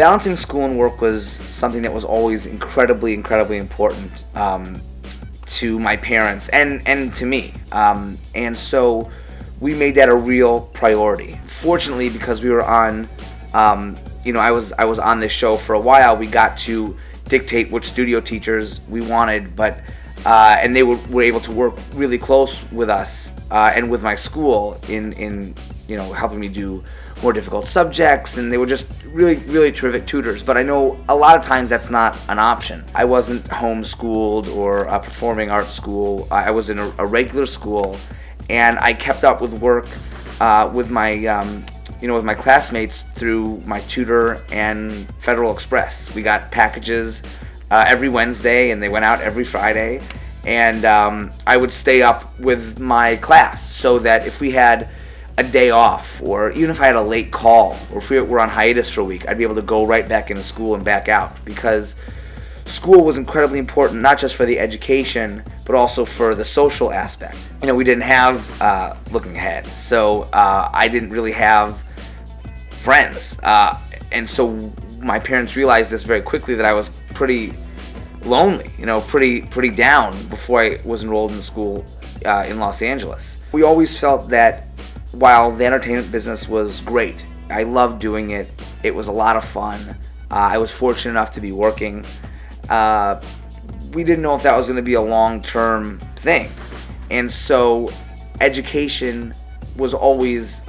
Balancing school and work was something that was always incredibly important to my parents and to me. And so we made that a real priority. Fortunately, because we were on, I was on this show for a while, we got to dictate which studio teachers we wanted, and they were able to work really close with us and with my school in helping me do more difficult subjects, and they were just really terrific tutors. But I know a lot of times that's not an option. I wasn't homeschooled or a performing arts school. I was in a regular school, and I kept up with work with my classmates through my tutor and Federal Express. We got packages every Wednesday, and they went out every Friday. And I would stay up with my class so that if we had a day off, or even if I had a late call, or if we were on hiatus for a week, I'd be able to go right back into school and back out, because school was incredibly important, not just for the education, but also for the social aspect. We didn't have looking ahead, so I didn't really have friends, and so my parents realized this very quickly, that I was pretty lonely, pretty down before I was enrolled in school in Los Angeles. We always felt that while the entertainment business was great, I loved doing it, it was a lot of fun, I was fortunate enough to be working, we didn't know if that was going to be a long-term thing. And so education was always,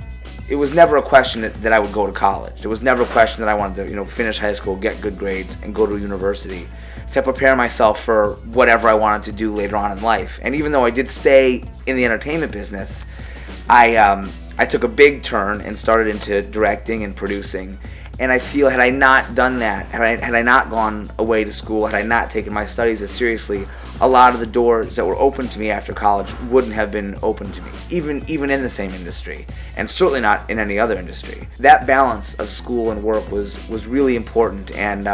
it was never a question that I would go to college. It was never a question that I wanted to finish high school, get good grades, and go to university to prepare myself for whatever I wanted to do later on in life. And even though I did stay in the entertainment business, I took a big turn and started into directing and producing. And I feel, had I not done that, had I not gone away to school, had I not taken my studies as seriously, a lot of the doors that were open to me after college wouldn't have been open to me, even in the same industry, and certainly not in any other industry. That balance of school and work was really important, and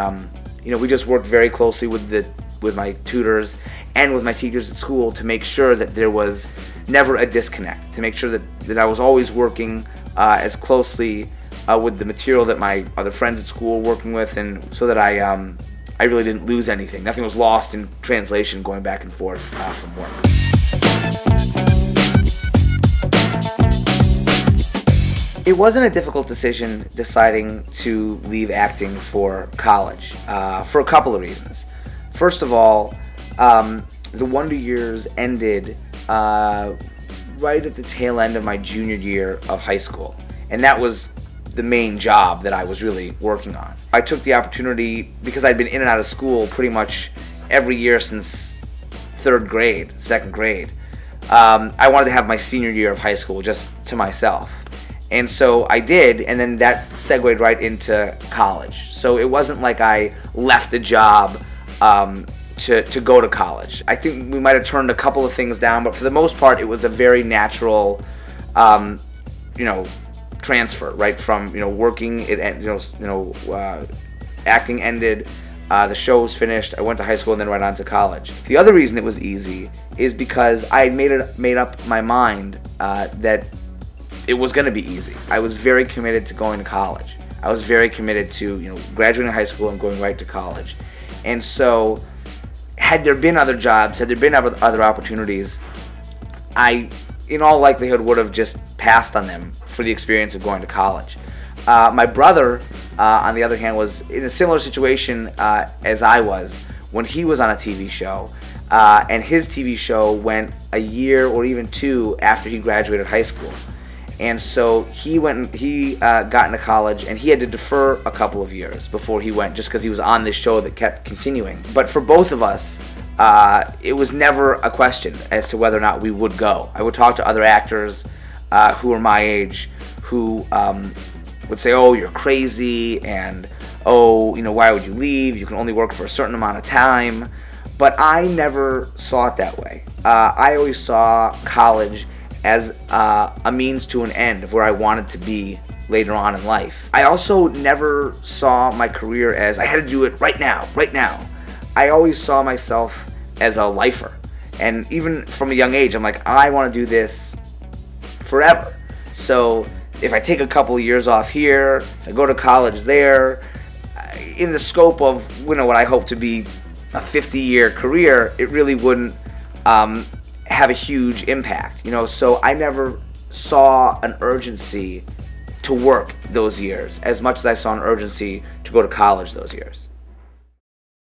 we just worked very closely with my tutors and with my teachers at school to make sure that there was never a disconnect, to make sure that I was always working as closely with the material that my other friends at school were working with, and so that I really didn't lose anything. Nothing was lost in translation going back and forth from work. It wasn't a difficult decision deciding to leave acting for college, for a couple of reasons. First of all, the Wonder Years ended right at the tail end of my junior year of high school, and that was the main job that I was really working on. I took the opportunity, because I'd been in and out of school pretty much every year since second grade. I wanted to have my senior year of high school just to myself. And so I did, and then that segued right into college. So it wasn't like I left a job to go to college. I think we might have turned a couple of things down, but for the most part, it was a very natural, transfer, right from working. Acting ended, the show was finished. I went to high school and then right on to college. The other reason it was easy is because I had made up my mind that it was going to be easy. I was very committed to going to college. I was very committed to graduating high school and going right to college. And so, had there been other jobs, had there been other opportunities, I, in all likelihood, would have just passed on them for the experience of going to college. My brother, on the other hand, was in a similar situation as I was when he was on a TV show, and his TV show went a year or even two after he graduated high school. And so he got into college, and he had to defer a couple of years before he went, just because he was on this show that kept continuing. But for both of us, it was never a question as to whether or not we would go. I would talk to other actors who were my age, who would say, "Oh, you're crazy," and "Oh, why would you leave? You can only work for a certain amount of time." But I never saw it that way. I always saw college as a means to an end of where I wanted to be later on in life. I also never saw my career as I had to do it right now. I always saw myself as a lifer. And even from a young age, I'm like, I want to do this forever. So if I take a couple of years off here, if I go to college there, in the scope of what I hope to be a 50-year career, it really wouldn't have a huge impact. So I never saw an urgency to work those years as much as I saw an urgency to go to college those years.